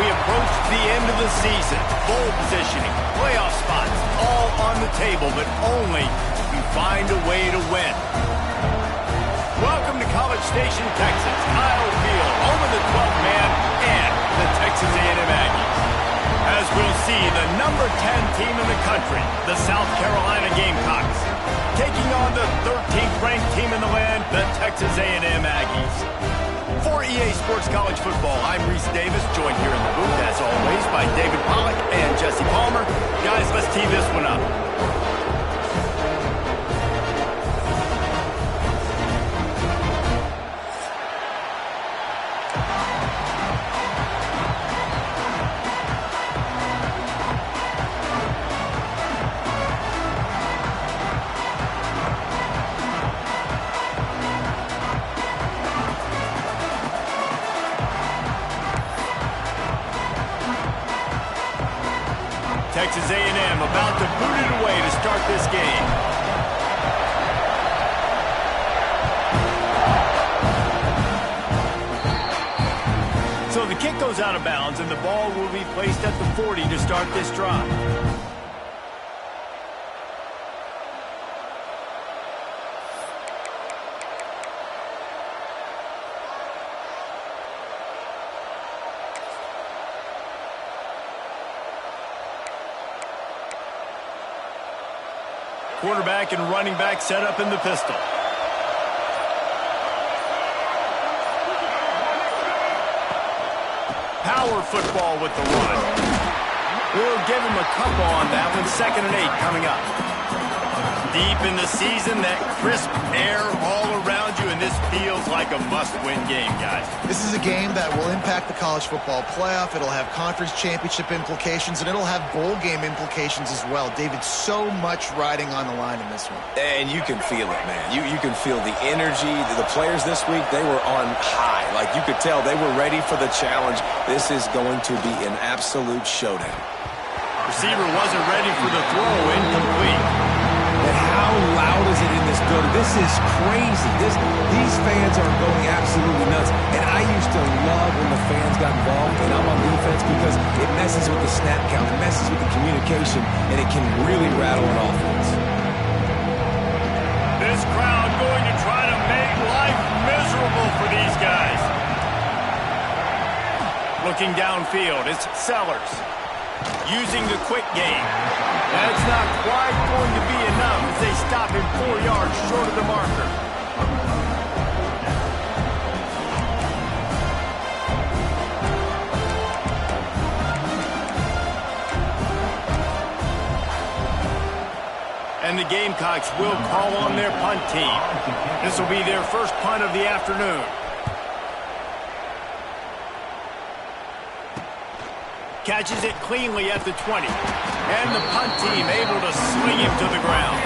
we approach the end of the season. Bowl positioning, playoff spots, all on the table, but only if you find a way to win. Welcome to College Station, Texas, Kyle Field, home of the 12th man and the Texas A&M Aggies. As we'll see, the number 10 team in the country, the South Carolina Gamecocks, taking on the 13th ranked team in the land, the Texas A&M Aggies. For EA Sports College Football, I'm Reese Davis, joined here in the booth, as always, by David Pollack and Jesse Palmer. Guys, let's tee this one up. Texas A&M about to boot it away to start this game. So the kick goes out of bounds, and the ball will be placed at the 40 to start this drive. Quarterback and running back set up in the pistol. Power football with the run. We'll give him a couple on that one. 2nd and 8 coming up. Deep in the season, that crisp air all around you, and this feels like a must-win game, guys. This is a game that will impact the college football playoff. It'll have conference championship implications, and it'll have bowl game implications as well. David, so much riding on the line in this one. And you can feel it, man. You can feel the energy. The players this week, they were on high. Like, you could tell they were ready for the challenge. This is going to be an absolute showdown. Receiver wasn't ready for the throw, incomplete. And how loud is it in this building? This is crazy. These fans are going absolutely nuts. And I used to love when the fans got involved, and I'm on defense, because it messes with the snap count, it messes with the communication, and it can really rattle an offense. This crowd going to try to make life miserable for these guys. Looking downfield, it's Sellers. Using the quick game. That's not quite going to be enough as they stop him 4 yards short of the marker. And the Gamecocks will call on their punt team. This will be their first punt of the afternoon. Catches it cleanly at the 20. And the punt team able to swing him to the ground.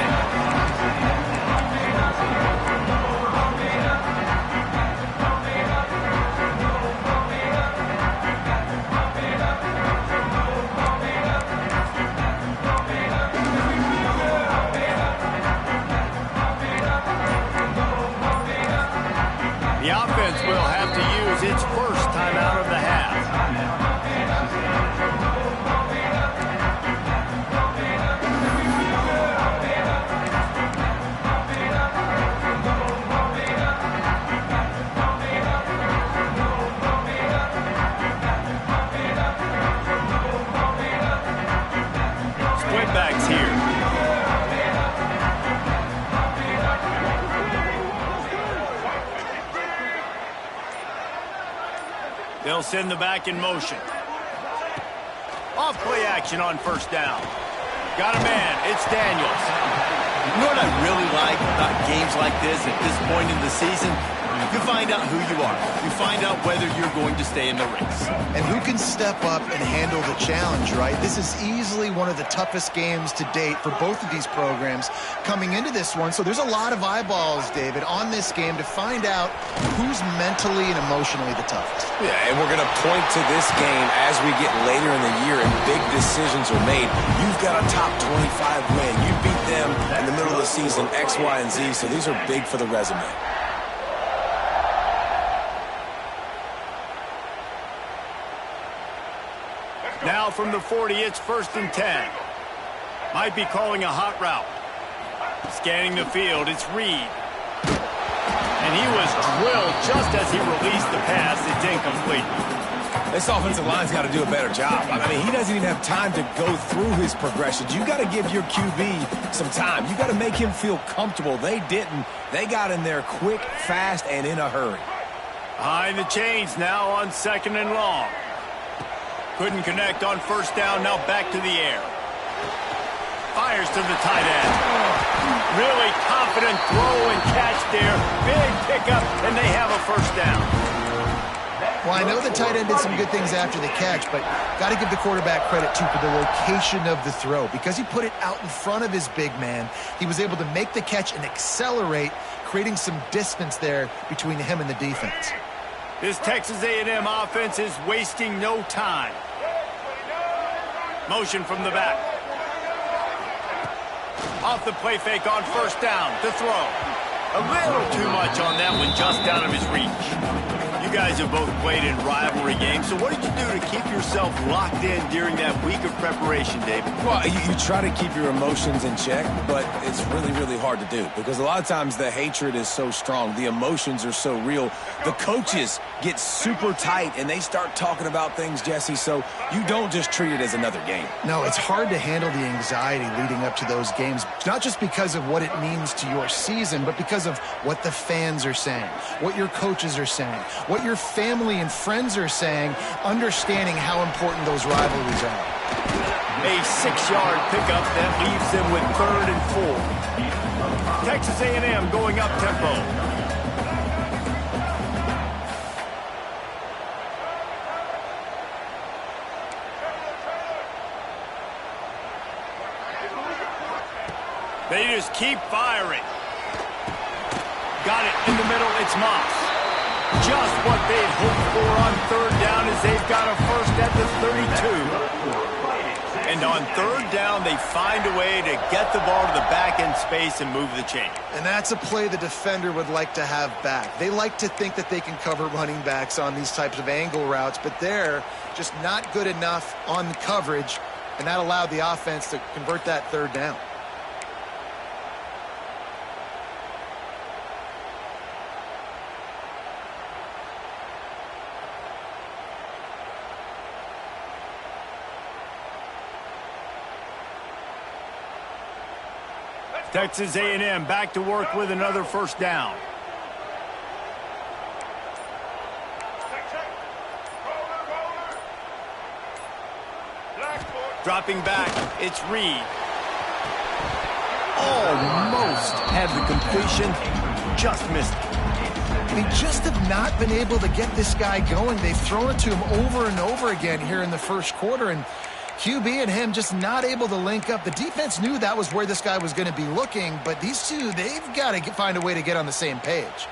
The offense will have to use its first time out of the half. Splitbacks here. They'll send the back in motion. Off play action on first down. Got a man. It's Daniels. You know what I really like about games like this at this point in the season? You find out who you are. You find out whether you're going to stay in the race. And who can step up and handle the challenge, right? This is easily one of the toughest games to date for both of these programs coming into this one. So there's a lot of eyeballs, David, on this game to find out who's mentally and emotionally the toughest. Yeah, and we're going to point to this game as we get later in the year and big decisions are made. You've got a top 25 win. You beat them in the middle of the season, X, Y, and Z, so these are big for the resume. from the 40, it's 1st and 10. Might be calling a hot route. Scanning the field, it's Reed. And he was drilled just as he released the pass. It's incomplete. This offensive line's got to do a better job. I mean, he doesn't even have time to go through his progressions. You got to give your QB some time. You got to make him feel comfortable. They didn't. They got in there quick, fast, and in a hurry. Behind the chains now on 2nd and long. Couldn't connect on 1st down. Now back to the air. Fires to the tight end. Really confident throw and catch there. Big pickup, and they have a 1st down. Well, I know the tight end did some good things after the catch, but got to give the quarterback credit, too, for the location of the throw. Because he put it out in front of his big man, he was able to make the catch and accelerate, creating some distance there between him and the defense. This Texas A&M offense is wasting no time. Motion from the back. Off the play fake on 1st down to throw. A little too much on that one, just out of his reach. You guys have both played in rivalry games, so what did you do to keep yourself locked in during that week of preparation, David? Well, you try to keep your emotions in check, but it's really, really hard to do because a lot of times the hatred is so strong. The emotions are so real. The coaches get super tight, and they start talking about things, Jesse, so you don't just treat it as another game. No, it's hard to handle the anxiety leading up to those games, not just because of what it means to your season, but because of what the fans are saying, what your coaches are saying, what your family and friends are saying, understanding how important those rivalries are. A 6-yard pickup that leaves them with 3rd and 4. Texas A&M going up tempo. They just keep firing. Got it in the middle. It's Moss. Just what they'd hoped for on 3rd down as they've got a 1st at the 32. And on 3rd down, they find a way to get the ball to the back end space and move the chain. And that's a play the defender would like to have back. They like to think that they can cover running backs on these types of angle routes, but they're just not good enough on the coverage, and that allowed the offense to convert that 3rd down. Texas A&M back to work with another 1st down. Dropping back, it's Reed. Almost had the completion, just missed it. They just have not been able to get this guy going. They've thrown it to him over and over again here in the 1st quarter, and QB and him just not able to link up. The defense knew that was where this guy was going to be looking, but these two, they've got to find a way to get on the same page.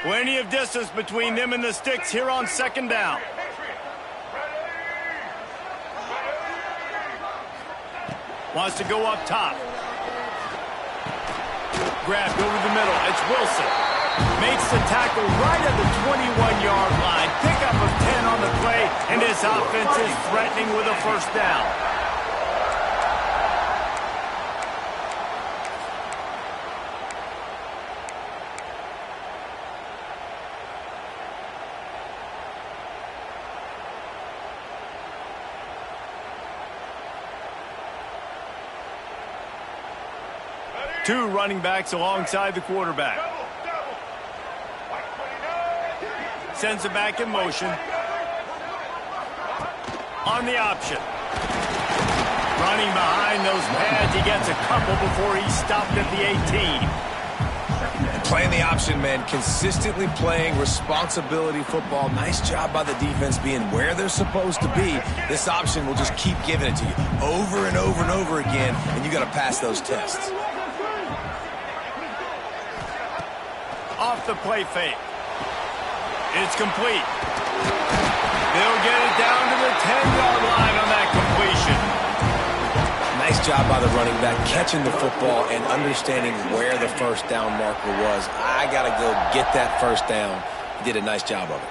Plenty of distance between them and the sticks here on 2nd down. Wants to go up top. Grabbed over the middle. It's Wilson. Makes the tackle right at the 21-yard line. Pickup of 10 on the play, and this offense is threatening with a 1st down. Two running backs alongside the quarterback. Sends it back in motion. On the option. Running behind those pads. He gets a couple before he's stopped at the 18. Playing the option, man. Consistently playing responsibility football. Nice job by the defense being where they're supposed to be. This option will just keep giving it to you over and over and over again, and you got to pass those tests. Off the play fake. It's complete. They'll get it down to the 10-yard line on that completion. Nice job by the running back, catching the football and understanding where the first down marker was. I got to go get that first down. He did a nice job of it.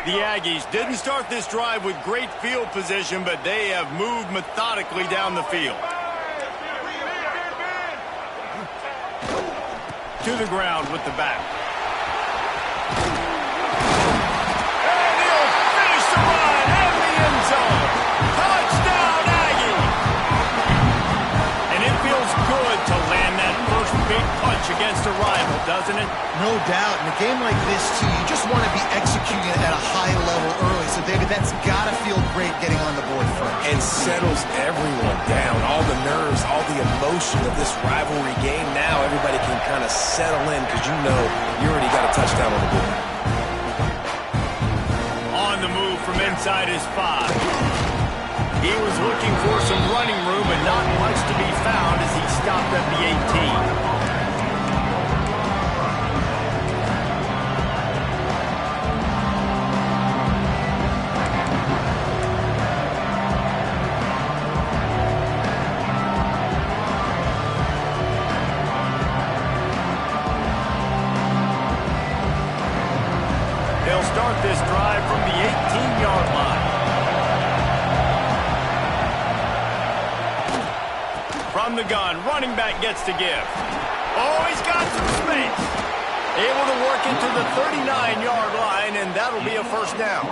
The Aggies didn't start this drive with great field position, but they have moved methodically down the field. To the ground with the back. And he'll finish the run in the end zone. Touchdown, Aggie! And it feels good to land that first big punch against a rival, doesn't it? No doubt. In a game like this, too, you just want to be executing it at a high level early. So, David, that's got to feel great getting on the board first. And settles everyone down. All the nerves, all the emotion of this rivalry game. Now everybody can kind of settle in because you know you already got a touchdown on the board. On the move from inside his 5. He was looking for some running room, but not much to be found as he stopped at the 18. They'll start this drive from the 18-yard line. From the gun, running back gets to give. Oh, he's got some space. Able to work into the 39-yard line, and that'll be a first down.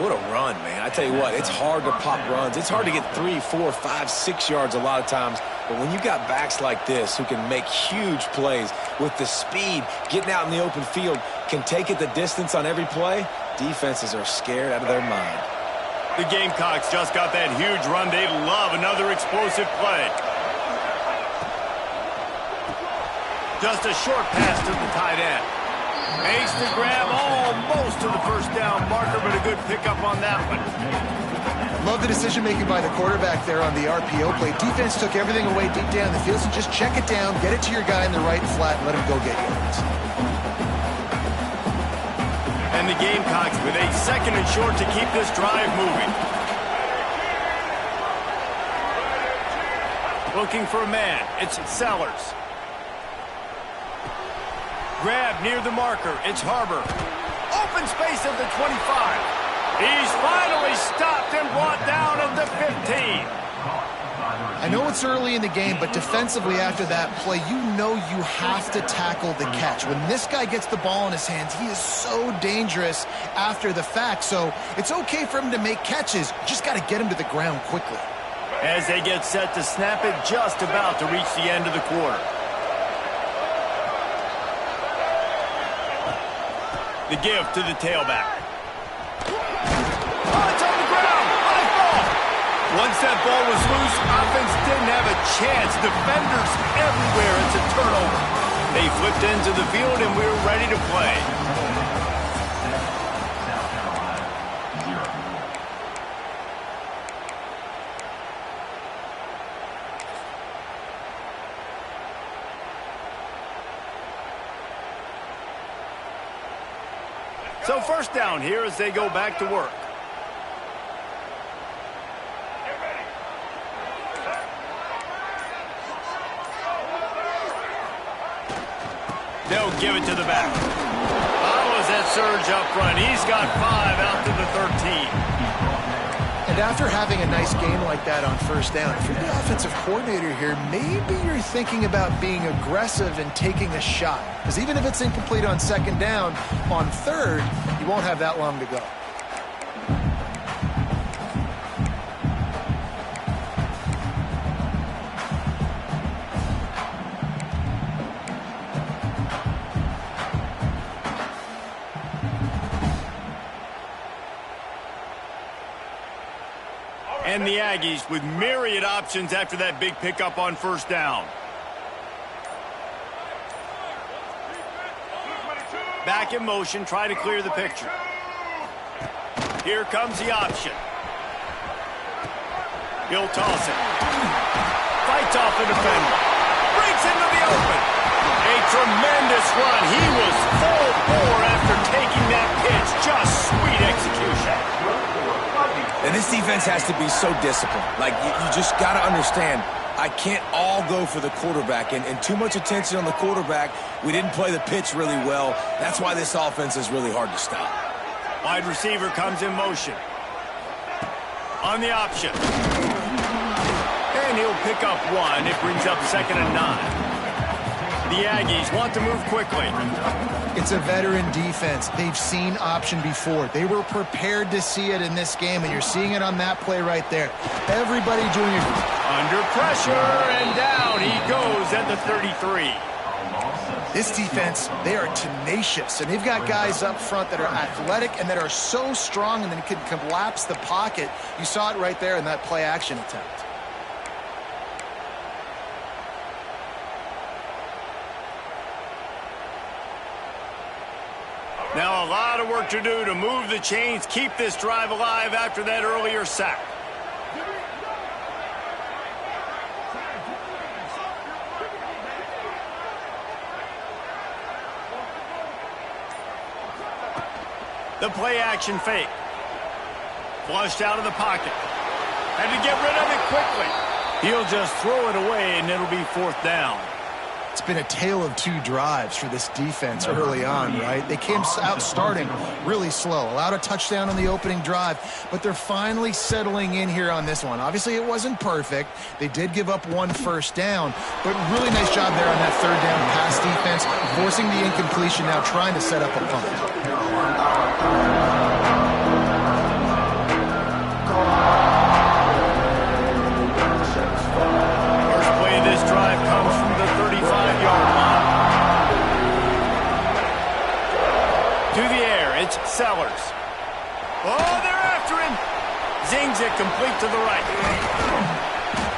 What a run, man. I tell you what, it's hard to pop runs. It's hard to get 3, 4, 5, 6 yards a lot of times. But when you got backs like this who can make huge plays with the speed, getting out in the open field, can take it the distance on every play, defenses are scared out of their mind. The Gamecocks just got that huge run. They love another explosive play. Just a short pass to the tight end. Makes the grab almost to the first down marker, but a good pickup on that one. Love the decision-making by the quarterback there on the RPO play. Defense took everything away deep down the field, so just check it down, get it to your guy in the right flat, and let him go get yards. And the Gamecocks with a second and short to keep this drive moving. Looking for a man. It's Sellers. Grab near the marker. It's Harbor. Open space at the 25. He's finally stopped and brought down at the 15. I know it's early in the game, but defensively after that play, you know you have to tackle the catch. When this guy gets the ball in his hands, he is so dangerous after the fact. So it's okay for him to make catches. You just got to get him to the ground quickly. As they get set to snap it, just about to reach the end of the quarter. The give to the tailback. Oh, it's on the ground. High ball. Once that ball was loose, offense didn't have a chance. Defenders everywhere. It's a turnover. They flipped into the field, and we're ready to play. So first down here as they go back to work. They'll give it to the back. Follows that surge up front. He's got 5 out to the 13. And after having a nice game like that on first down, if you're the offensive coordinator here, maybe you're thinking about being aggressive and taking a shot. Because even if it's incomplete on second down, on third, you won't have that long to go. And the Aggies with myriad options after that big pickup on first down. Back in motion, try to clear the picture. Here comes the option. He'll toss it. Fights off the defender. Breaks into the open. A tremendous run. He was full bore after taking that pitch. Just sweet execution. And this defense has to be so disciplined. Like, you just got to understand, I can't all go for the quarterback. And too much attention on the quarterback. We didn't play the pitch really well. That's why this offense is really hard to stop. Wide receiver comes in motion. On the option. And he'll pick up one. It brings up 2nd and 9. The Aggies want to move quickly. It's a veteran defense. They've seen option before. They were prepared to see it in this game, and you're seeing it on that play right there. Everybody doing it. Under pressure, and down he goes at the 33. This defense, they are tenacious, and they've got guys up front that are athletic and that are so strong and then can collapse the pocket. You saw it right there in that play-action attempt. Now a lot of work to do to move the chains, keep this drive alive after that earlier sack. The play action fake. Flushed out of the pocket. Had to get rid of it quickly. He'll just throw it away and it'll be 4th down. It's been a tale of 2 drives for this defense early on, right? They came out starting really slow, allowed a touchdown on the opening drive, but they're finally settling in here on this one. Obviously, it wasn't perfect. They did give up 1 first down, but really nice job there on that 3rd down pass defense, forcing the incompletion, now trying to set up a punt. Sellers. Oh, they're after him. Zings it complete to the right.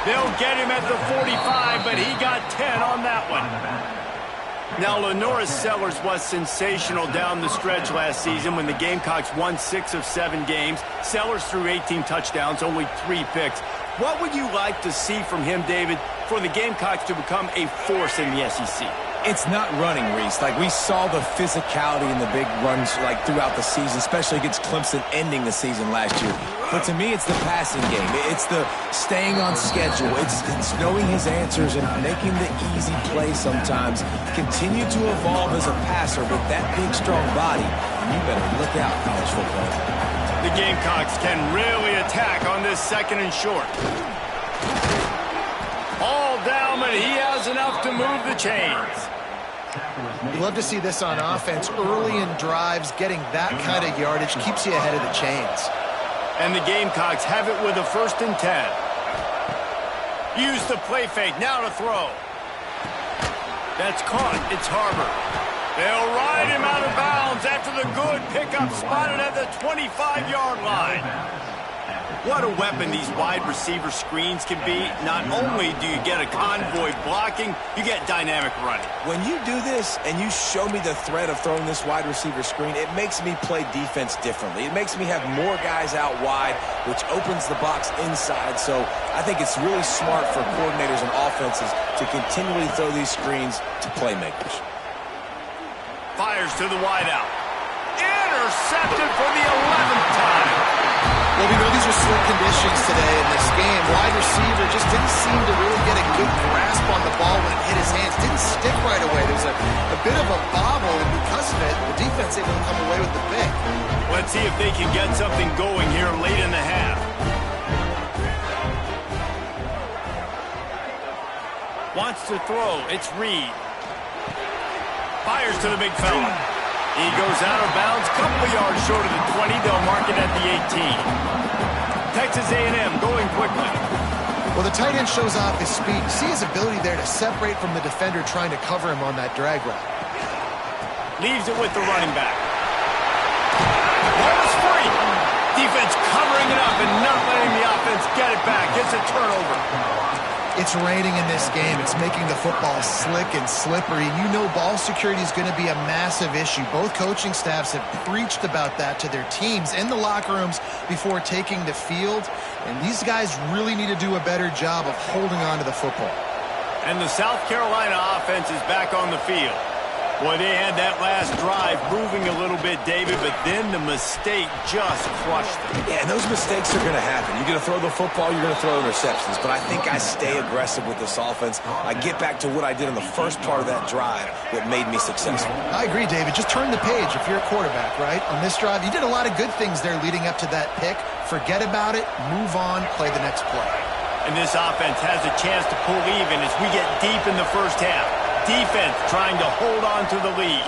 They'll get him at the 45, but he got 10 on that one. Now, Lenoris Sellers was sensational down the stretch last season when the Gamecocks won 6 of 7 games. Sellers threw 18 touchdowns, only 3 picks. What would you like to see from him, David, for the Gamecocks to become a force in the SEC? It's not running, Reese. Like, we saw the physicality in the big runs, like, throughout the season, especially against Clemson ending the season last year. But to me, it's the passing game. It's the staying on schedule. It's knowing his answers and making the easy play sometimes. Continue to evolve as a passer with that big, strong body. And you better look out, college football. The Gamecocks can really attack on this 2nd and short. All down, but he has enough to move the chains. You love to see this on offense. Early in drives, getting that kind of yardage keeps you ahead of the chains. And the Gamecocks have it with a 1st and 10. Use the play fake, now to throw. That's caught, it's Harbor. They'll ride him out of bounds after the good pickup spotted at the 25-yard line. What a weapon these wide receiver screens can be. Not only do you get a convoy blocking, you get dynamic running. When you do this and you show me the threat of throwing this wide receiver screen, it makes me play defense differently. It makes me have more guys out wide, which opens the box inside. So I think it's really smart for coordinators and offenses to continually throw these screens to playmakers. Fires to the wideout. Intercepted for the 11th time. Well, we know these are slick conditions today in this game. Wide receiver just didn't seem to really get a good grasp on the ball when it hit his hands. Didn't stick right away. There was a bit of a bobble, and because of it, the defense able to come away with the pick. Let's see if they can get something going here late in the half. Wants to throw. It's Reed. Fires to the big fella. He goes out of bounds, couple of yards short of the 20. They'll mark it at the 18. Texas A&M going quickly. Well, the tight end shows off his speed. You see his ability there to separate from the defender trying to cover him on that drag route. Leaves it with the running back. Ball is free. Defense covering it up and not letting the offense get it back. Gets a turnover. It's raining in this game. It's making the football slick and slippery. And you know ball security is going to be a massive issue. Both coaching staffs have preached about that to their teams in the locker rooms before taking the field. And these guys really need to do a better job of holding on to the football. And the South Carolina offense is back on the field. Boy, they had that last drive moving a little bit, David, but then the mistake just crushed them. Yeah, and those mistakes are going to happen. You're going to throw the football, you're going to throw interceptions. But I think I stay aggressive with this offense. I get back to what I did in the first part of that drive that made me successful. I agree, David. Just turn the page if you're a quarterback, right? On this drive, you did a lot of good things there leading up to that pick. Forget about it, move on, play the next play. And this offense has a chance to pull even as we get deep in the first half. Defense trying to hold on to the lead.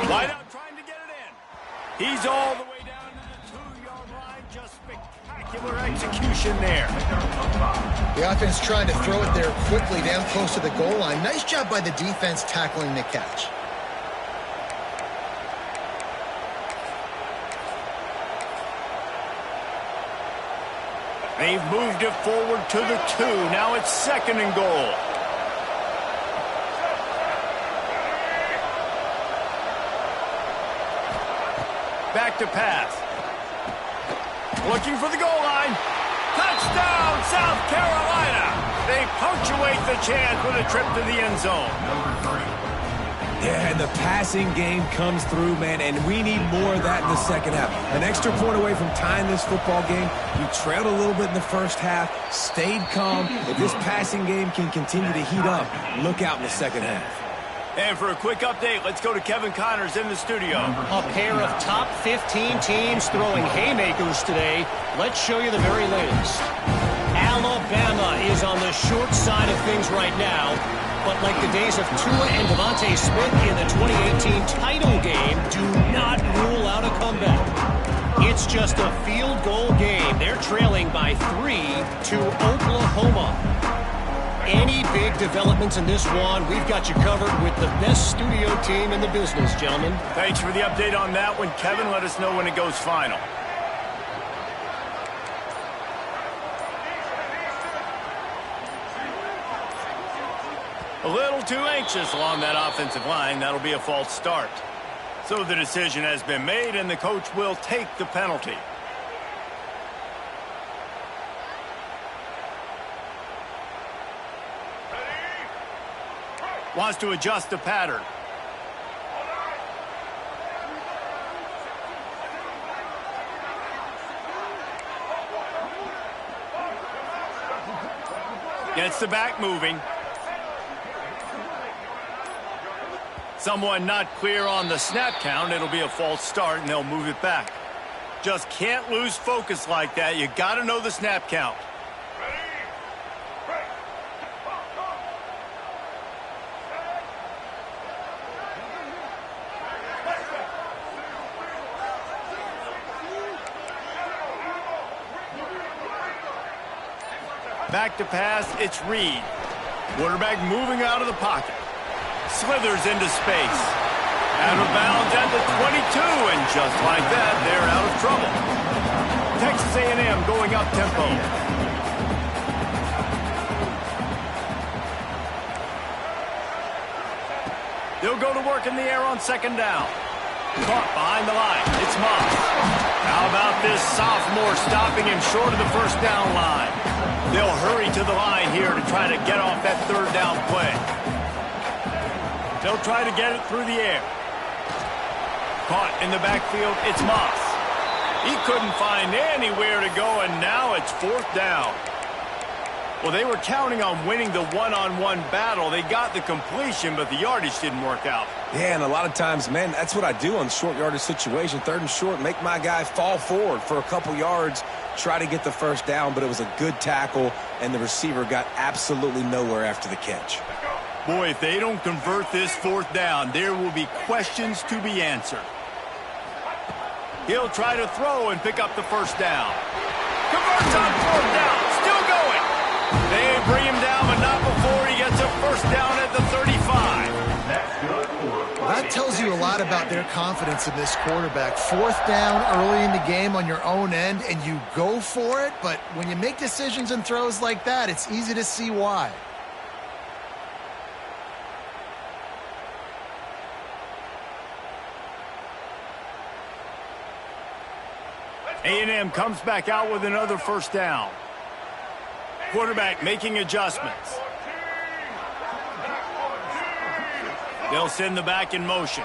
Wide out trying to get it in. He's all the way down to the 2-yard line. Just spectacular execution there. The offense tried to throw it there quickly down close to the goal line. Nice job by the defense tackling the catch. They've moved it forward to the 2. Now it's 2nd and goal. Back to pass. Looking for the goal line. Touchdown, South Carolina. They punctuate the chance with a trip to the end zone. Yeah, and the passing game comes through, man, and we need more of that in the second half. An extra point away from tying this football game. We trailed a little bit in the first half, stayed calm. If this passing game can continue to heat up, look out in the second half. And for a quick update, let's go to Kevin Connors in the studio. A pair of top 15 teams throwing haymakers today. Let's show you the very latest. Alabama is on the short side of things right now. But like the days of Tua and Devontae Smith in the 2018 title game, do not rule out a comeback. It's just a field goal game. They're trailing by 3 to Oklahoma. Any big developments in this one, we've got you covered with the best studio team in the business, gentlemen. Thanks for the update on that one, Kevin. Let us know when it goes final. A little too anxious along that offensive line. That'll be a false start. So the decision has been made, and the coach will take the penalty. Wants to adjust the pattern. Gets the back moving. Someone not clear on the snap count. It'll be a false start, and they'll move it back. Just can't lose focus like that. You got to know the snap count. Back to pass, it's Reed. Quarterback moving out of the pocket. Slithers into space. Out of bounds at the 22, and just like that, they're out of trouble. Texas A&M going up tempo. They'll go to work in the air on 2nd down. Caught behind the line. It's Moss. How about this sophomore stopping him short of the 1st down line? They'll hurry to the line here to try to get off that 3rd down play. They'll try to get it through the air. Caught in the backfield, it's Moss. He couldn't find anywhere to go, and now it's 4th down. Well, they were counting on winning the one-on-one battle. They got the completion, but the yardage didn't work out. Yeah, and a lot of times, man, that's what I do on short yardage situation. 3rd and short, make my guy fall forward for a couple yards, try to get the 1st down, but it was a good tackle, and the receiver got absolutely nowhere after the catch. Boy, if they don't convert this 4th down, there will be questions to be answered. He'll try to throw and pick up the 1st down. Converts on 4th down, still going. They bring him down, but not before he gets a 1st down at the 35. That tells you a lot about their confidence in this quarterback. 4th down early in the game on your own end, and you go for it, but when you make decisions and throws like that, it's easy to see why. A&M comes back out with another 1st down. Quarterback making adjustments. They'll send the back in motion.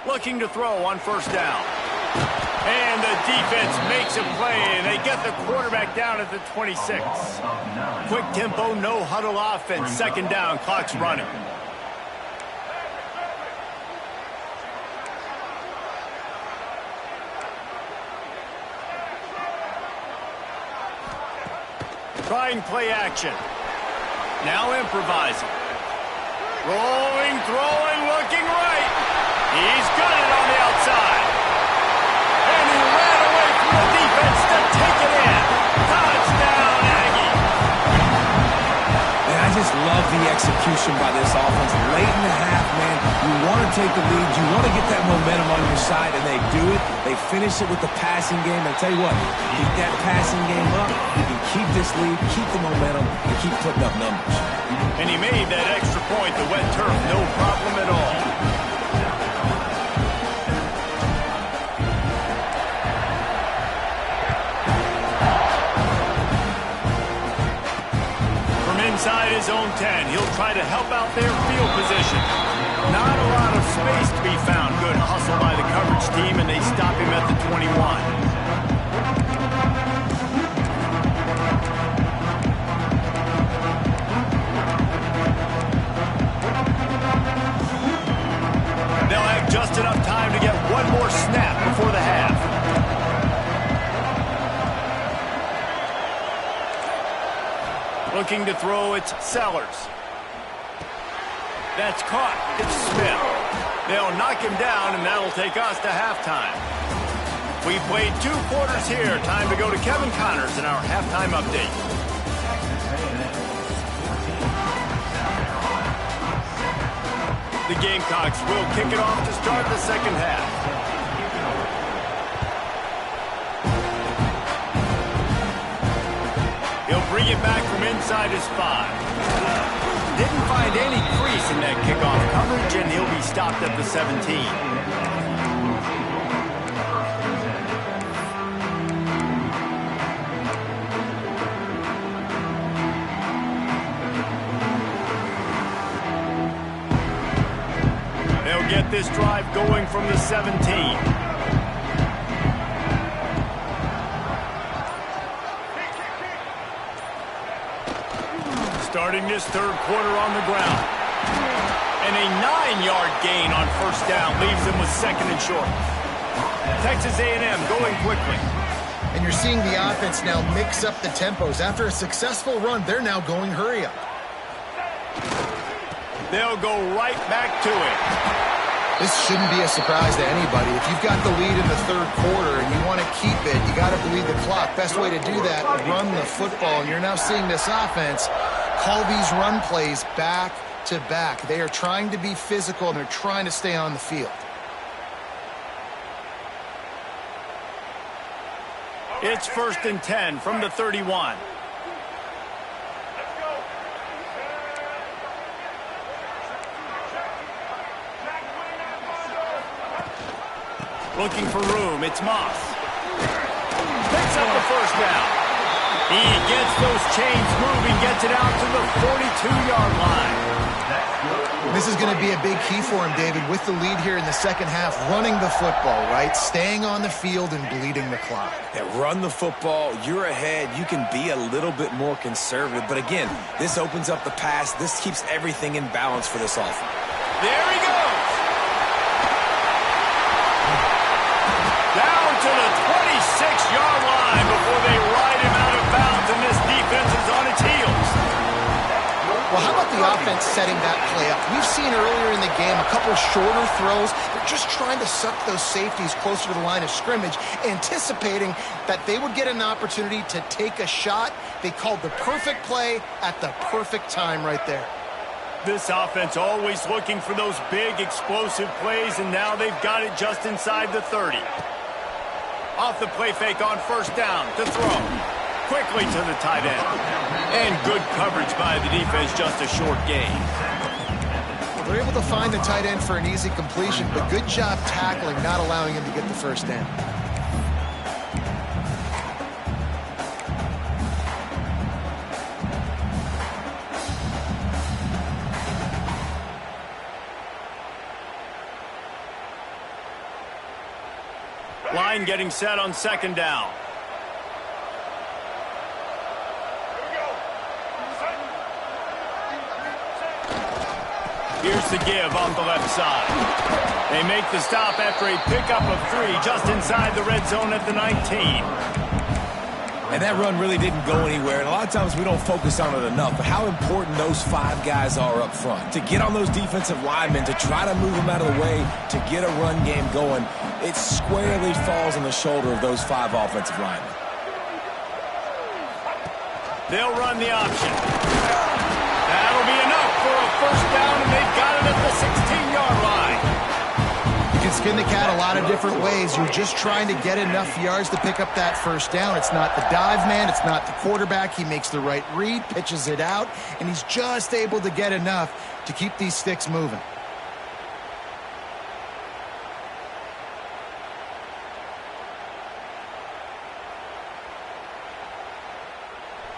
Looking to throw on first down. And the defense makes a play, and they get the quarterback down at the 26. Quick tempo, no huddle offense. Second down, clock's running. Trying play action. Now improvising. Rolling, throwing, looking right. He's got it on the outside. And he ran away from the defense to take it in. Touchdown, Aggie. And I just love the execution by this offense. Late in the half, man, you want to take the lead. You want to get that momentum on your side, and they do it. They finish it with the passing game. And I tell you what, keep that passing game up. You can keep this lead, keep the momentum, and keep putting up numbers. And he made that extra point, the wet turf, no problem at all. From inside his own 10, he'll try to help out their field position. Not a lot of space to be found. Good hustle by the coverage team, and they stop him at the 21. Just enough time to get one more snap before the half. Looking to throw, it's Sellers. That's caught. It's Smith. They'll knock him down, and that'll take us to halftime. We played 2 quarters here. Time to go to Kevin Connors in our halftime update. The Gamecocks will kick it off to start the second half. He'll bring it back from inside his 5. Didn't find any crease in that kickoff coverage, and he'll be stopped at the 17. Get this drive going from the 17. Starting this third quarter on the ground. And a 9-yard gain on first down leaves them with second and short. Texas A&M going quickly. And you're seeing the offense now mix up the tempos. After a successful run, they're now going hurry up. They'll go right back to it. This shouldn't be a surprise to anybody. If you've got the lead in the third quarter and you want to keep it, you got to bleed the clock. Best way to do that, run the football. And you're now seeing this offense call these run plays back to back. They are trying to be physical, and they're trying to stay on the field. It's 1st and 10 from the 31. Looking for room, it's Moss. Picks up the first down. He gets those chains moving, gets it out to the 42-yard line. This is going to be a big key for him, David, with the lead here in the second half, running the football, right? Staying on the field and bleeding the clock. Yeah, run the football, you're ahead, you can be a little bit more conservative. But again, this opens up the pass. This keeps everything in balance for this offense. There he goes. Down to the 26-yard line before they ride him out of bounds, and this defense is on its heels. Well, how about the offense setting that play up? We've seen earlier in the game a couple shorter throws. They're just trying to suck those safeties closer to the line of scrimmage, anticipating that they would get an opportunity to take a shot. They called the perfect play at the perfect time right there. This offense always looking for those big, explosive plays, and now they've got it just inside the 30. Off the play fake on first down to throw. Quickly to the tight end. And good coverage by the defense, just a short gain. Well, they're able to find the tight end for an easy completion, but good job tackling, not allowing him to get the first down. line getting set on second down. Here's the give off the left side. They make the stop after a pickup of 3 just inside the red zone at the 19. And that run really didn't go anywhere. And a lot of times we don't focus on it enough. But how important those 5 guys are up front. To get on those defensive linemen, to try to move them out of the way, to get a run game going, it squarely falls on the shoulder of those 5 offensive linemen. They'll run the option. That'll be enough for a first down, and they've got it at the 16-yard line. You can skin the cat a lot of different ways. You're just trying to get enough yards to pick up that first down. It's not the dive man. It's not the quarterback. He makes the right read, pitches it out, and he's just able to get enough to keep these sticks moving.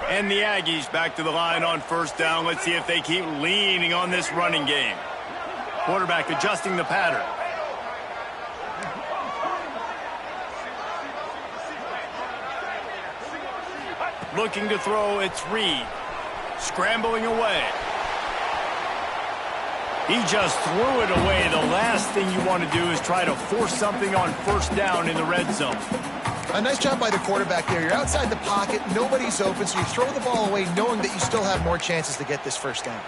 And the Aggies back to the line on first down. Let's see if they keep leaning on this running game. Quarterback adjusting the pattern. Looking to throw, it's Reed. Scrambling away. He just threw it away. The last thing you want to do is try to force something on first down in the red zone. A nice job by the quarterback there. You're outside the pocket, nobody's open, so you throw the ball away knowing that you still have more chances to get this first down.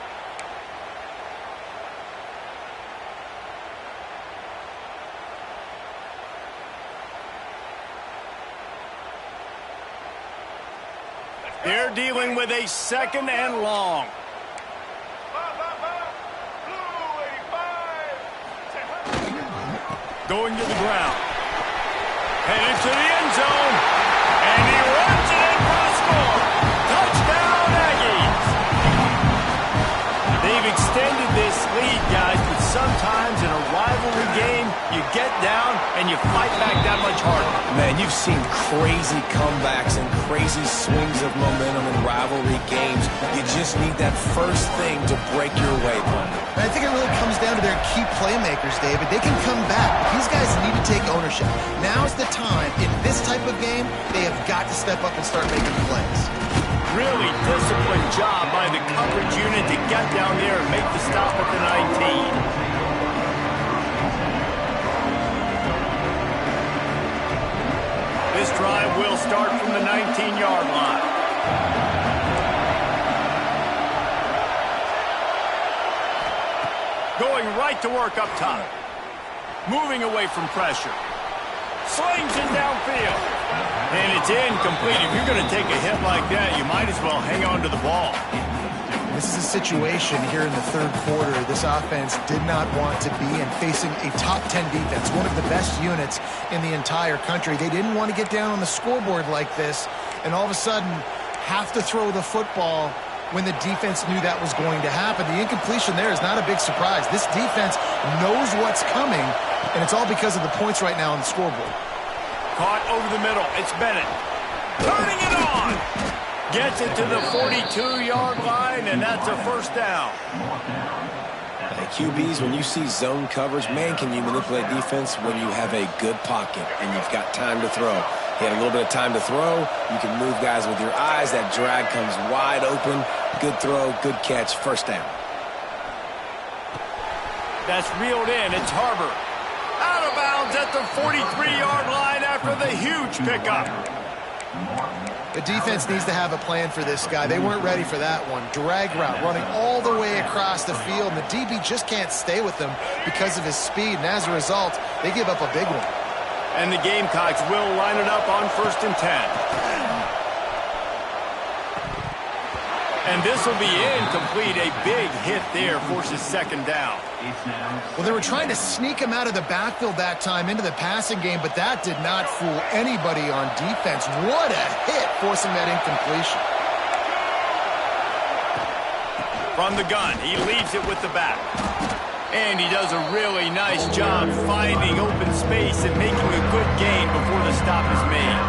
They're dealing with a second and long. Going to the ground. Headed to the end zone. And he runs it in for the score. Touchdown, Aggies. They've extended this lead, guys, but sometimes in a rivalry game, you get down and you fight back that much harder. Man, you've seen crazy comebacks and crazy swings of momentum in rivalry games. You just need that first thing to break your way, partner. I think it really comes down to their key playmakers, David. They can come back. These guys need to take ownership. Now's the time. In this type of game, they have got to step up and start making plays. Really disciplined job by the coverage unit to get down there and make the stop at the 19. This drive will start from the 19-yard line. Going right to work up top. Moving away from pressure. Slings it downfield. And it's incomplete. If you're going to take a hit like that, you might as well hang on to the ball. This is a situation here in the third quarter. This offense did not want to be in facing a top 10 defense, one of the best units in the entire country. They didn't want to get down on the scoreboard like this and all of a sudden have to throw the football when the defense knew that was going to happen. The incompletion there is not a big surprise. This defense knows what's coming, and it's all because of the points right now on the scoreboard. Caught over the middle. It's Bennett. Turning it on. Gets it to the 42-yard line, and that's a first down. Hey, QBs, when you see zone coverage, man, can you manipulate defense when you have a good pocket and you've got time to throw. He had a little bit of time to throw. You can move guys with your eyes. That drag comes wide open. Good throw, good catch, first down. That's reeled in. It's Harbor. Out of bounds at the 43-yard line after the huge pickup. The defense needs to have a plan for this guy. They weren't ready for that one. Drag route, running all the way across the field, and the DB just can't stay with them because of his speed, and as a result, they give up a big one. And the Gamecocks will line it up on 1st and 10. And this will be incomplete. A big hit there forces second down. Well, they were trying to sneak him out of the backfield that time into the passing game, but that did not fool anybody on defense. What a hit, forcing that incompletion. From the gun, he leaves it with the back. And he does a really nice job finding open space and making a good gain before the stop is made.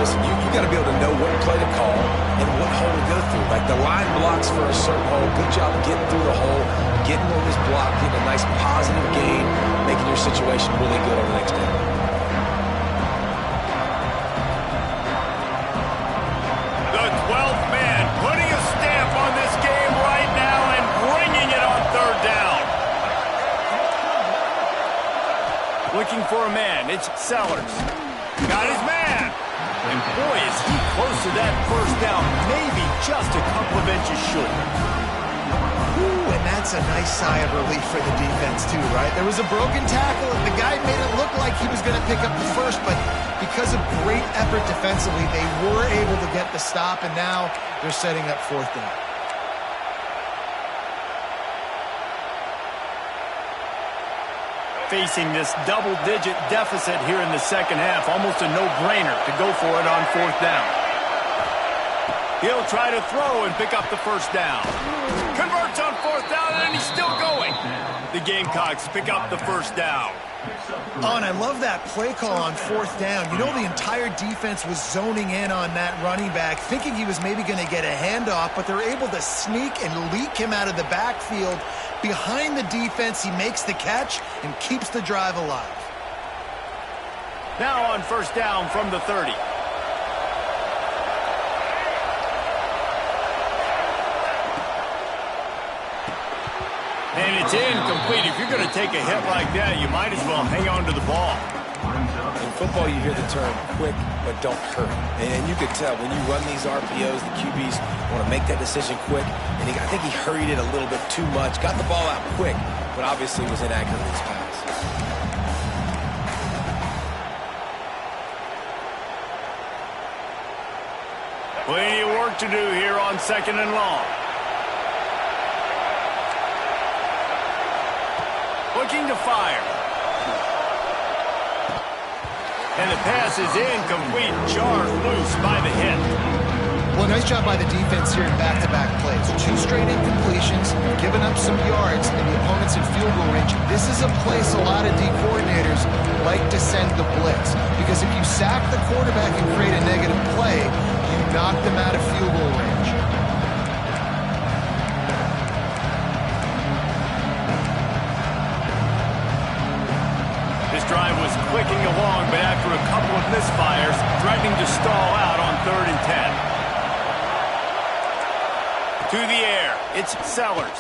Listen, you got to be able to know what play to call and what hole to go through. Like the line blocks for a certain hole. Good job getting through the hole, getting on this block, getting a nice positive gain, making your situation really good on the next down. for a man. It's Sellers. Got his man. And boy, is he close to that first down. Maybe just a couple of inches short. Ooh, and that's a nice sigh of relief for the defense too, right? There was a broken tackle, and the guy made it look like he was going to pick up the first, but because of great effort defensively, they were able to get the stop, and now they're setting up fourth down. Facing this double-digit deficit here in the second half, almost a no-brainer to go for it on fourth down. He'll try to throw and pick up the first down. Converts on fourth down, and he's still going. The Gamecocks pick up the first down. Oh, and I love that play call on fourth down. You know, the entire defense was zoning in on that running back, thinking he was maybe going to get a handoff, but they're able to sneak and leak him out of the backfield. Behind the defense, he makes the catch and keeps the drive alive. Now on first down from the 30. And it's incomplete. If you're going to take a hit like that, you might as well hang on to the ball. In football, you hear the term quick, but don't hurry. And you can tell when you run these RPOs, the QBs want to make that decision quick. And I think he hurried it a little bit too much. Got the ball out quick, but obviously was inaccurate with his pass. Plenty of work to do here on second and long. Looking to fire. And the pass is incomplete. Jarred loose by the hit. Well, nice job by the defense here in back-to-back plays. 2 straight incompletions, giving up some yards, and the opponent's in field goal range. This is a place a lot of D coordinators like to send the blitz, because if you sack the quarterback and create a negative play, you knock them out of field goal range. Drive was clicking along, but after a couple of misfires, threatening to stall out on 3rd and 10. To the air, it's Sellers.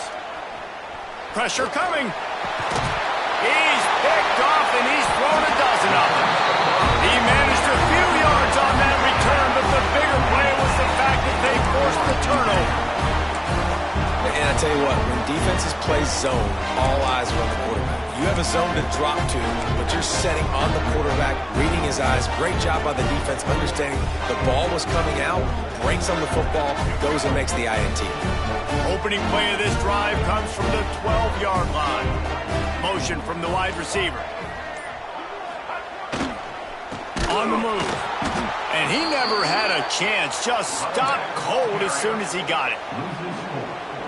Pressure coming. He's picked off, and he's thrown a dozen of them. He managed a few yards on that return, but the bigger play was the fact that they forced the turnover. And I tell you what, when defenses play zone, all eyes are on the quarterback. You have a zone to drop to, but you're setting on the quarterback, reading his eyes. Great job by the defense, understanding the ball was coming out, breaks on the football, goes and makes the INT. Opening play of this drive comes from the 12-yard line. Motion from the wide receiver. On the move. And he never had a chance. Just stopped cold as soon as he got it.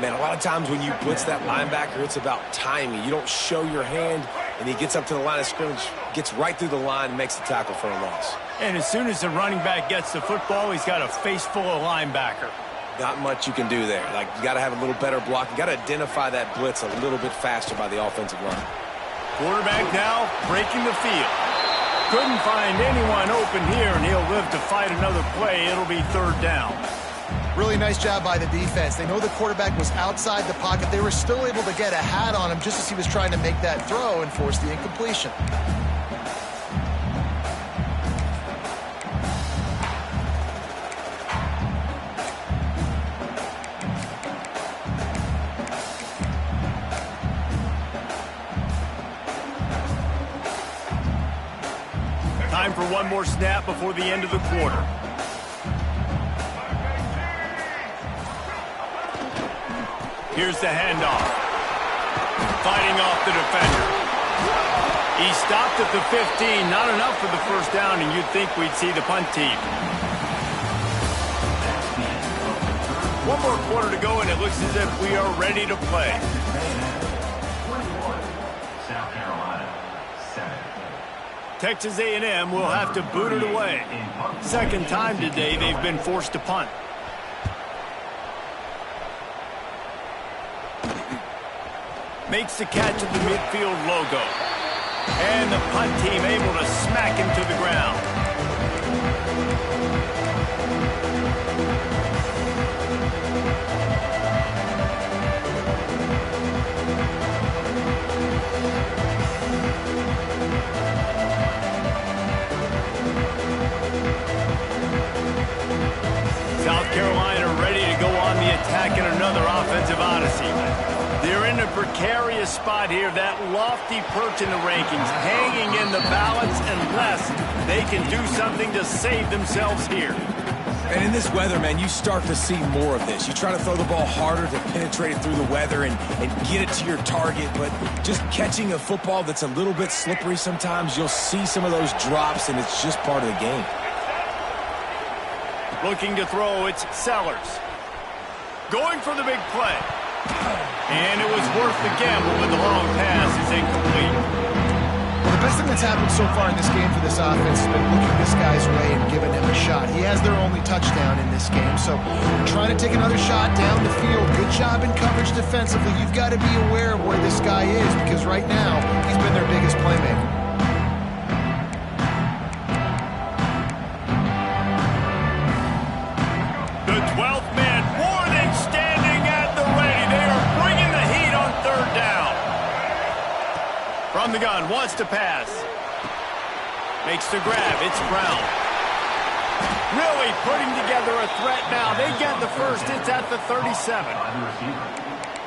Man, a lot of times when you blitz that linebacker, it's about timing. You don't show your hand, and he gets up to the line of scrimmage, gets right through the line, and makes the tackle for a loss. And as soon as the running back gets the football, he's got a face full of linebacker. Not much you can do there. Like, you got to have a little better block. You got to identify that blitz a little bit faster by the offensive line. Quarterback now breaking the field. Couldn't find anyone open here, and he'll live to fight another play. It'll be 3rd down. Really nice job by the defense. They know the quarterback was outside the pocket. They were still able to get a hat on him just as he was trying to make that throw and force the incompletion. Time for one more snap before the end of the quarter. Here's the handoff. Fighting off the defender. He stopped at the 15. Not enough for the first down, and you'd think we'd see the punt team. One more quarter to go, and it looks as if we are ready to play. South Carolina, 7. Texas A&M will have to boot it away. Second time today they've been forced to punt. Makes the catch at the midfield logo. And the punt team able to smack him to the ground. defensive odyssey. They're in a precarious spot here, that lofty perch in the rankings, hanging in the balance unless they can do something to save themselves here. And in this weather, man, you start to see more of this. You try to throw the ball harder to penetrate it through the weather and get it to your target, but just catching a football that's a little bit slippery sometimes, you'll see some of those drops, and it's just part of the game. Looking to throw, it's Sellers. Going for the big play. And it was worth the gamble, but the long pass is incomplete. Well, the best thing that's happened so far in this game for this offense has been looking this guy's way and giving him a shot. He has their only touchdown in this game, so trying to take another shot down the field. Good job in coverage defensively. You've got to be aware of where this guy is because right now he's been their biggest playmaker. The 12th man, Warden, standing at the ready. They are bringing the heat on third down. From the gun, wants to pass. Makes the grab, it's Brown. Really putting together a threat now. They get the first, it's at the 37.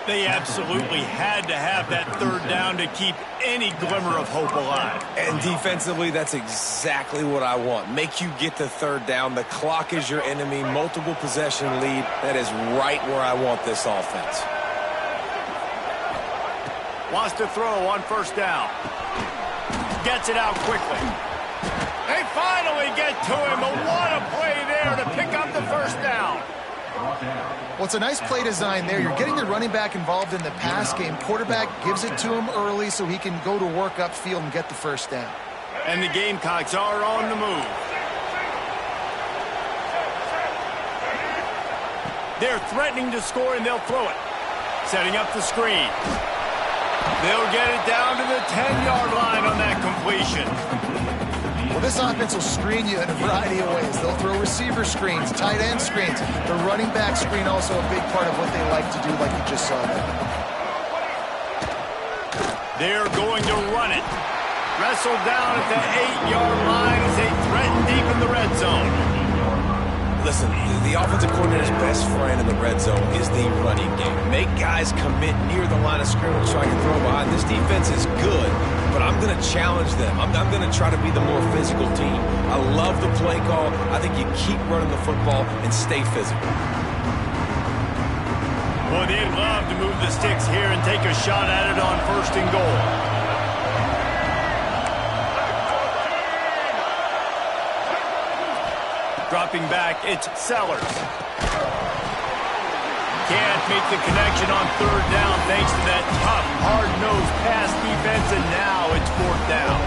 They absolutely had to have that third down to keep any glimmer of hope alive. And defensively, that's exactly what I want. Make you get the third down. The clock is your enemy. Multiple possession lead. That is right where I want this offense. Wants to throw on first down. Gets it out quickly. They finally get to him, but what a play there to pick up the first down. Well, it's a nice play design there. You're getting the running back involved in the pass game. Quarterback gives it to him early so he can go to work upfield and get the first down. And the Gamecocks are on the move. They're threatening to score, and they'll throw it. Setting up the screen. They'll get it down to the 10-yard line on that completion. Well, this offense will screen you in a variety of ways. They'll throw receiver screens, tight end screens. The running back screen also a big part of what they like to do, like you just saw there. They're going to run it. Wrestled down at the 8-yard line as they threaten deep in the red zone. Listen, the offensive coordinator's best friend in the red zone is the running game. Make guys commit near the line of scrimmage so I can throw behind. This defense is good, but I'm going to challenge them. I'm going to try to be the more physical team. I love the play call. I think you keep running the football and stay physical. Well, they'd love to move the sticks here and take a shot at it on first and goal. Dropping back, it's Sellers. Can't make the connection on third down thanks to that tough, hard-nosed pass defense, and now it's fourth down.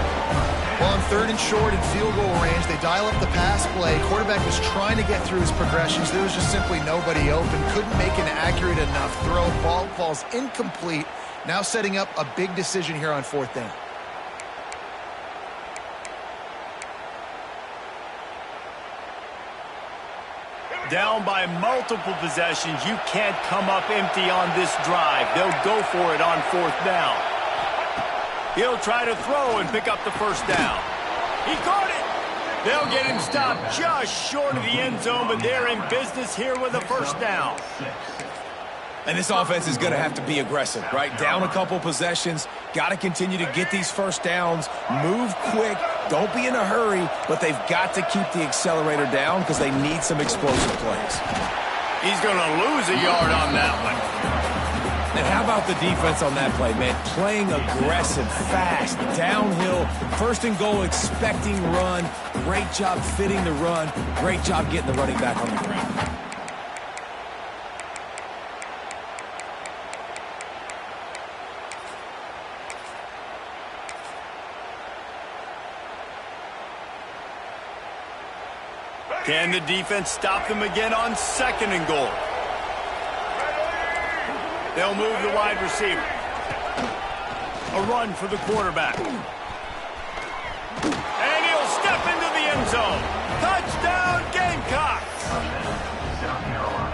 Well, on third and short and field goal range, they dial up the pass play. Quarterback was trying to get through his progressions. There was just simply nobody open. Couldn't make an accurate enough throw. Ball falls incomplete. Now setting up a big decision here on fourth down. Down by multiple possessions, you can't come up empty on this drive. They'll go for it on fourth down. He'll try to throw and pick up the first down. He caught it. They'll get him stopped just short of the end zone, but they're in business here with a first down. And this offense is going to have to be aggressive, right? Down a couple possessions. Got to continue to get these first downs. Move quick. Don't be in a hurry, but they've got to keep the accelerator down because they need some explosive plays. He's going to lose a yard on that one. And how about the defense on that play, man? Playing aggressive, fast, downhill, first and goal, expecting run. Great job fitting the run. Great job getting the running back on the ground. Can the defense stop them again on second and goal? They'll move the wide receiver. A run for the quarterback. And he'll step into the end zone. Touchdown, Gamecocks!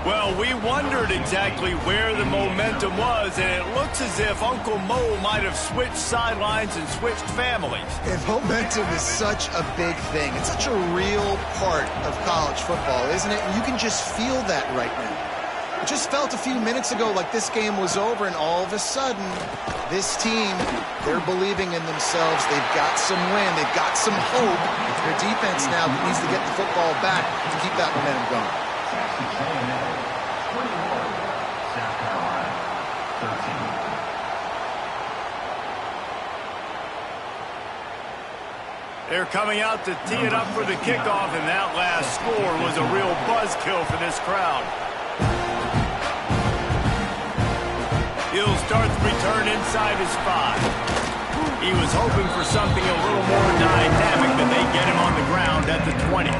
Well, we wondered exactly where the momentum was, and it looks as if Uncle Mo might have switched sidelines and switched families. And momentum is such a big thing. It's such a real part of college football, isn't it? And you can just feel that right now. It just felt a few minutes ago like this game was over, and all of a sudden, this team, they're believing in themselves. They've got some wind. They've got some hope. Their defense now needs to get the football back to keep that momentum going. South Carolina, 13. They're coming out to tee it up for the kickoff, and that last score was a real buzzkill for this crowd. He'll start the return inside his 5. He was hoping for something a little more dynamic, but they get him on the ground at the 20.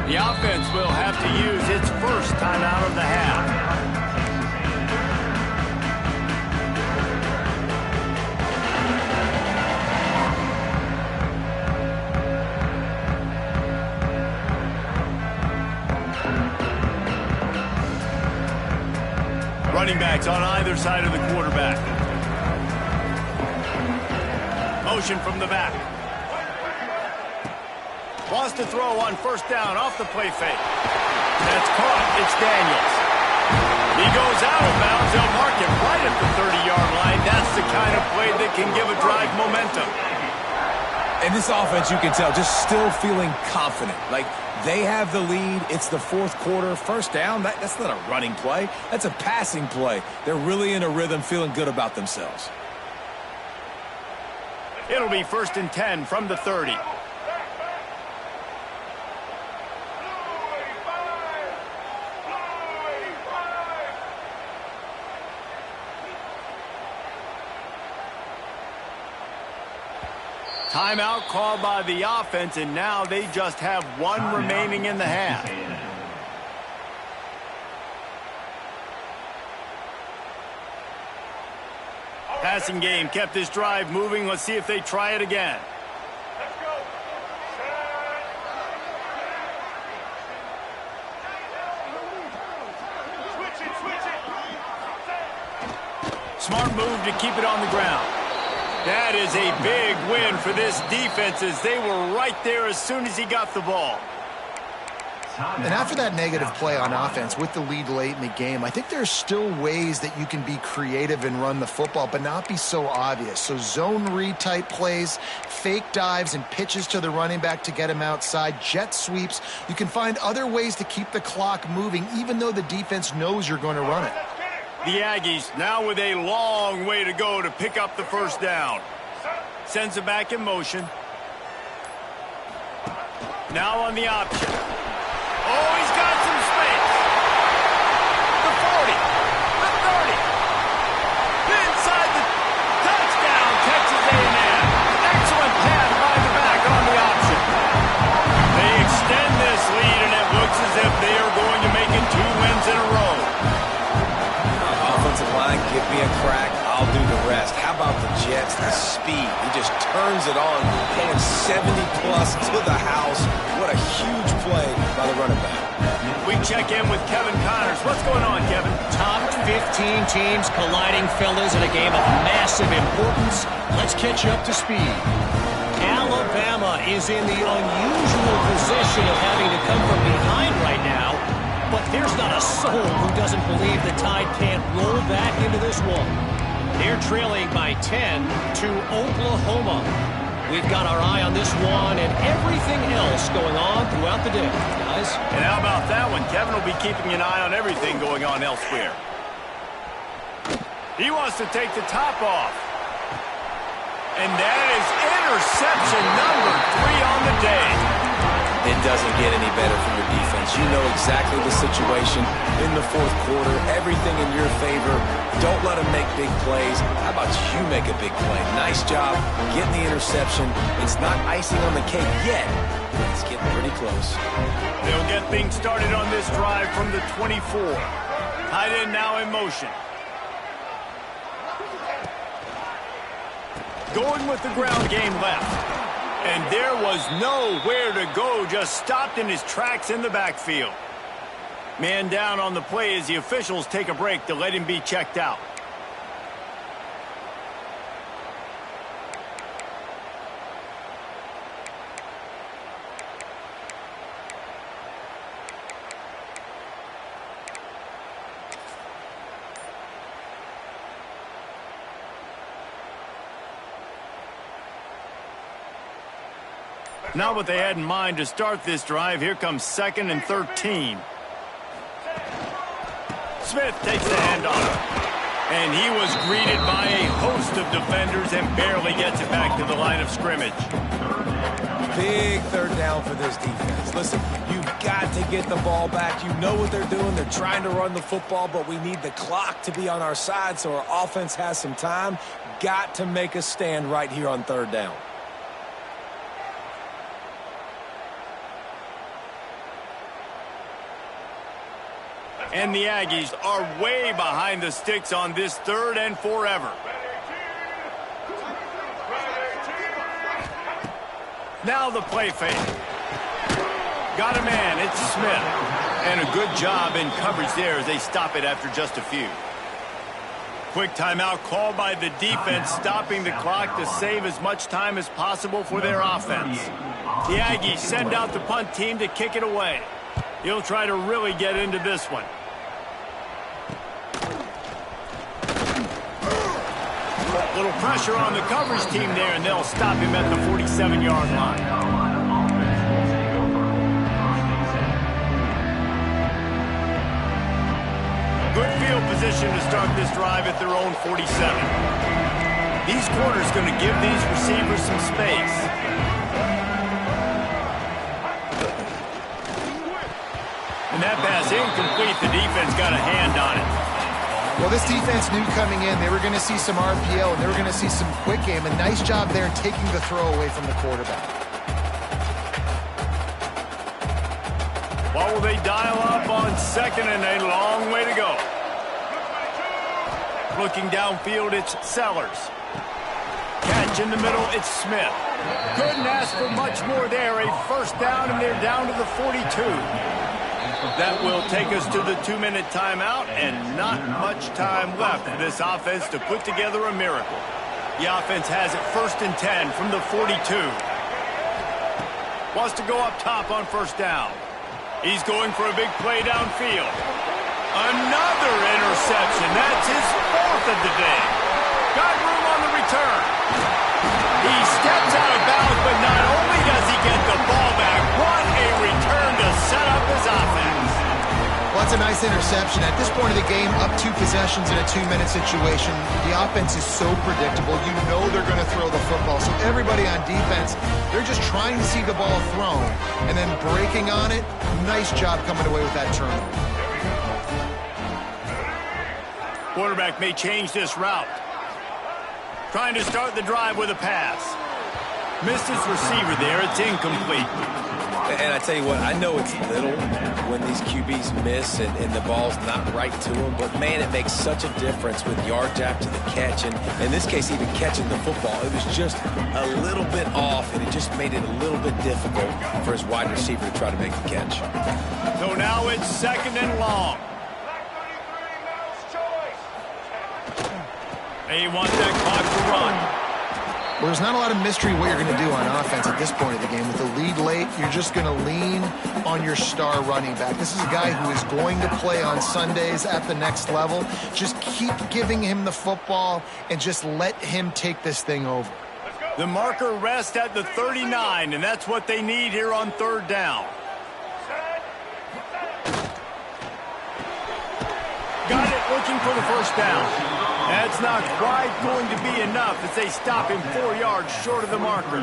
The offense will have to use its first timeout of the half. Running backs on either side of the quarterback. Motion from the back. Wants to throw on first down off the play fake. That's caught. It's Daniels. He goes out of bounds. They'll mark him right at the 30-yard line. That's the kind of play that can give a drive momentum. And this offense, you can tell, just still feeling confident. Like, they have the lead. It's the fourth quarter. First down, that's not a running play. That's a passing play. They're really in a rhythm, feeling good about themselves. It'll be 1st and 10 from the 30. Timeout called by the offense, and now they just have one remaining in the half. Passing game kept this drive moving. Let's see if they try it again. Smart move to keep it on the ground. That is a big win for this defense, as they were right there as soon as he got the ball. And after that negative play on offense with the lead late in the game, I think there's still ways that you can be creative and run the football, but not be so obvious. So zone read type plays, fake dives and pitches to the running back to get him outside, jet sweeps. You can find other ways to keep the clock moving, even though the defense knows you're going to run it. The Aggies now with a long way to go to pick up the first down. Sends it back in motion. Now on the option. Oh, he's got some space. The 40. The 30. Inside the touchdown, Texas A&M. Excellent pass by the back on the option. They extend this lead, and it looks as if they are going to make it 2 wins in a row. Offensive line, give me a crack, I'll do the rest. How about the Jets, the speed? He just turns it on, going 70-plus to the house. What a huge play by the running back. We check in with Kevin Connors. What's going on, Kevin? Top 15 teams colliding, fellas, in a game of massive importance. Let's catch up to speed. Alabama is in the unusual position of having to come from behind right now. But there's not a soul who doesn't believe the Tide can't roll back into this one. They're trailing by 10 to Oklahoma. We've got our eye on this one and everything else going on throughout the day, guys. And how about that one? Kevin will be keeping an eye on everything going on elsewhere. He wants to take the top off. And that is interception number 3 on the day. It doesn't get any better for your defense. You know exactly the situation in the fourth quarter. Everything in your favor. Don't let them make big plays. How about you make a big play? Nice job getting the interception. It's not icing on the cake yet, but it's getting pretty close. They'll get things started on this drive from the 24. Tight end now in motion. Going with the ground game left. And there was nowhere to go, just stopped in his tracks in the backfield. Man down on the play as the officials take a break to let him be checked out. Not what they had in mind to start this drive. Here comes 2nd and 13. Smith takes the handoff. And he was greeted by a host of defenders and barely gets it back to the line of scrimmage. Big 3rd down for this defense. Listen, you've got to get the ball back. You know what they're doing. They're trying to run the football, but we need the clock to be on our side so our offense has some time. Got to make a stand right here on 3rd down. And the Aggies are way behind the sticks on this 3rd and forever. Now the play fake. Got a man, it's Smith. And a good job in coverage there as they stop it after just a few. Quick timeout called by the defense, stopping the clock to save as much time as possible for their offense. The Aggies send out the punt team to kick it away. He'll try to really get into this one. Little pressure on the coverage team there, and they'll stop him at the 47-yard line. Good field position to start this drive at their own 47. These corners going to give these receivers some space. And that pass incomplete. The defense got a hand on it. Well, this defense knew coming in they were going to see some RPO and they were going to see some quick game. A nice job there in taking the throw away from the quarterback. What will they dial up on 2nd and a long way to go? Looking downfield, it's Sellers. Catch in the middle, it's Smith. Couldn't ask for much more there. A 1st down, and they're down to the 42. That will take us to the 2-minute timeout, and not much time left for this offense to put together a miracle. The offense has it 1st and 10 from the 42. Wants to go up top on 1st down. He's going for a big play downfield. Another interception. That's his 4th of the day. Got room on the return. He steps out of bounds, but not only does he get the ball back, what a return to set up his offense. Well, that's a nice interception. At this point of the game, up 2 possessions in a 2-minute situation, the offense is so predictable. You know they're going to throw the football. So everybody on defense, they're just trying to see the ball thrown and then breaking on it. Nice job coming away with that turnover. Quarterback may change this route. Trying to start the drive with a pass. Missed his receiver there. It's incomplete. And I tell you what, I know it's little when these QBs miss and the ball's not right to them, but man, it makes such a difference with yards after the catch. And in this case, even catching the football, it was just a little bit off, and it just made it a little bit difficult for his wide receiver to try to make the catch. So now it's 2nd and long. They want that clock to run. Well, there's not a lot of mystery what you're going to do on offense at this point of the game. With the lead late, you're just going to lean on your star running back. This is a guy who is going to play on Sundays at the next level. Just keep giving him the football and just let him take this thing over. The marker rests at the 39, and that's what they need here on 3rd down. Got it, looking for the 1st down. That's not quite going to be enough as they stop him 4 yards short of the marker.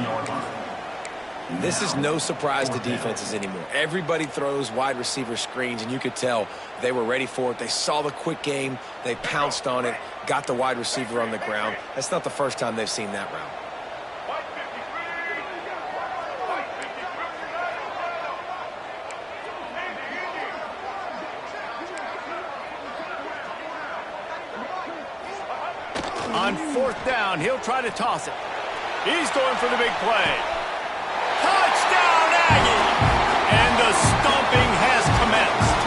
This is no surprise to defenses anymore. Everybody throws wide receiver screens, and you could tell they were ready for it. They saw the quick game. They pounced on it, got the wide receiver on the ground. That's not the first time they've seen that route. On 4th down, he'll try to toss it. He's going for the big play. Touchdown, Aggie! And the stomping has commenced.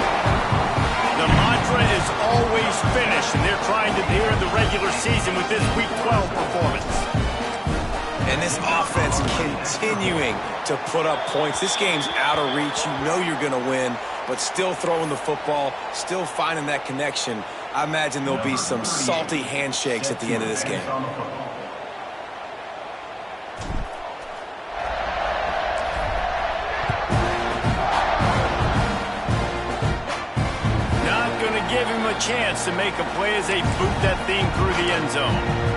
this offense continuing to put up points. This game's out of reach. You know you're going to win, but still throwing the football, still finding that connection. I imagine there'll be some salty handshakes at the end of this game. Not going to give him a chance to make a play as they boot that thing through the end zone.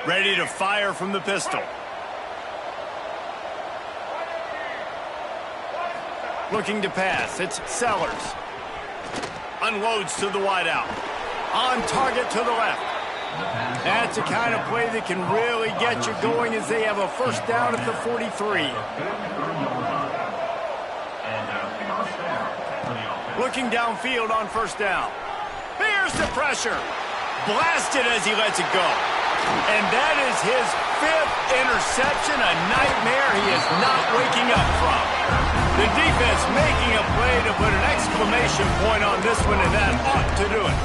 Ready to fire from the pistol. Looking to pass. It's Sellers. Unloads to the wideout. On target to the left. That's the kind of play that can really get you going as they have a first down at the 43. Looking downfield on first down. Here's the pressure. Blasted as he lets it go. And that is his 5th interception, a nightmare he is not waking up from. The defense making a play to put an exclamation point on this one, and that ought to do it.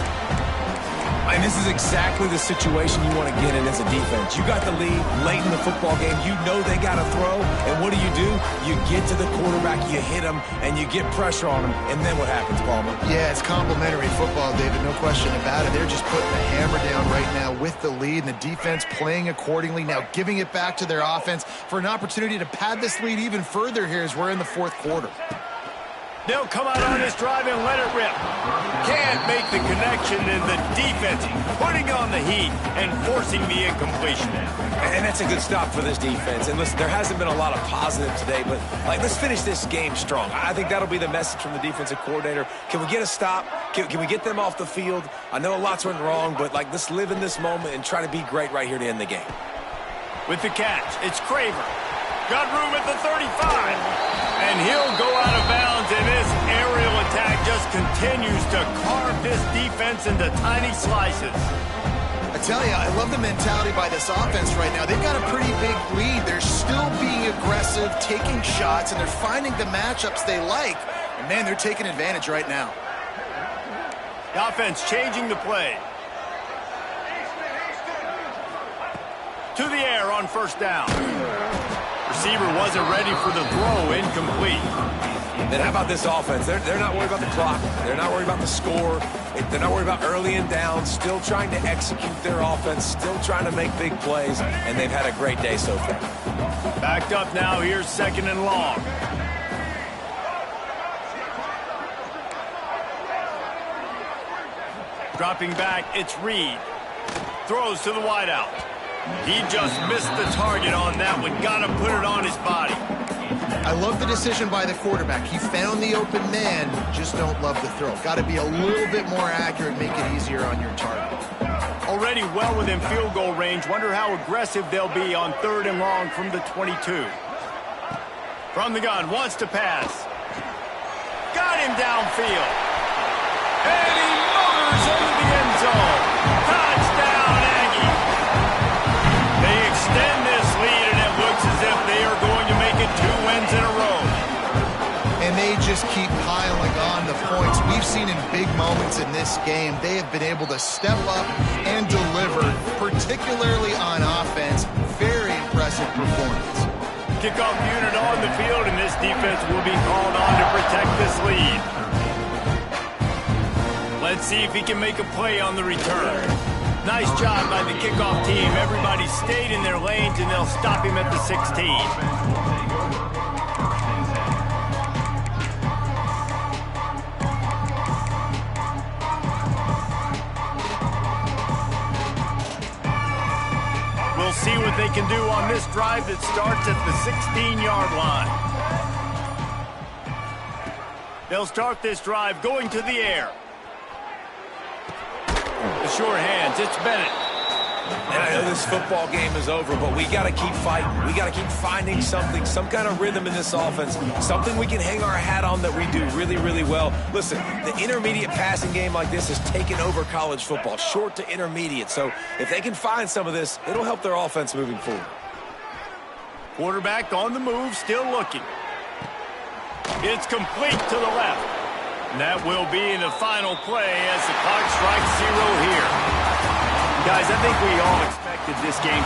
And this is exactly the situation you want to get in as a defense. You got the lead late in the football game. You know they got to throw. And what do? You get to the quarterback, you hit him, and you get pressure on him. And then what happens, Palmer? Yeah, it's complimentary football, David. No question about it. They're just putting the hammer down right now with the lead, and the defense playing accordingly. Now giving it back to their offense for an opportunity to pad this lead even further here as we're in the 4th quarter. They'll come out on this drive and let it rip. Can't make the connection, and the defense putting on the heat and forcing the incompletion. And that's a good stop for this defense. And listen, there hasn't been a lot of positive today, but let's finish this game strong. I think that'll be the message from the defensive coordinator. Can we get a stop? Can we get them off the field? I know lots went wrong, but let's live in this moment and try to be great right here to end the game. With the catch, it's Craver. Got room at the 35. And he'll go out of bounds, and this aerial attack just continues to carve this defense into tiny slices. I tell you, I love the mentality by this offense right now. They've got a pretty big lead. They're still being aggressive, taking shots, and they're finding the matchups they like. And, man, they're taking advantage right now. The offense changing the play. To the air on first down. Receiver wasn't ready for the throw, incomplete. Then how about this offense? They're not worried about the clock. They're not worried about the score. They're not worried about early and down. Still trying to execute their offense. Still trying to make big plays. And they've had a great day so far. Backed up now. Here's 2nd and long. Dropping back, it's Reed. Throws to the wideout. He just missed the target on that one. Got to put it on his body. I love the decision by the quarterback. He found the open man, just don't love the throw. Got to be a little bit more accurate, make it easier on your target. Already well within field goal range. Wonder how aggressive they'll be on 3rd and long from the 22. From the gun, wants to pass. Got him downfield. And he motors into the end zone. Touchdown, Aggie. They extend this lead, and it looks as if they are going to make it 2 wins in a row. And they just keep piling on the points. We've seen in big moments in this game, they have been able to step up and deliver, particularly on offense. Very impressive performance. Kickoff unit on the field, and this defense will be called on to protect this lead. Let's see if he can make a play on the return. Nice job by the kickoff team. Everybody stayed in their lanes, and they'll stop him at the 16. We'll see what they can do on this drive that starts at the 16-yard line. They'll start this drive going to the air. The short hands, it's Bennett. And I know this football game is over, but we got to keep fighting. We got to keep finding something, some kind of rhythm in this offense, something we can hang our hat on that we do really, really well. Listen, the intermediate passing game like this has taken over college football, short to intermediate. So if they can find some of this, it'll help their offense moving forward. Quarterback on the move, still looking. It's complete to the left. And that will be in the final play as the clock strikes 0 here. Guys, I think we all expected this game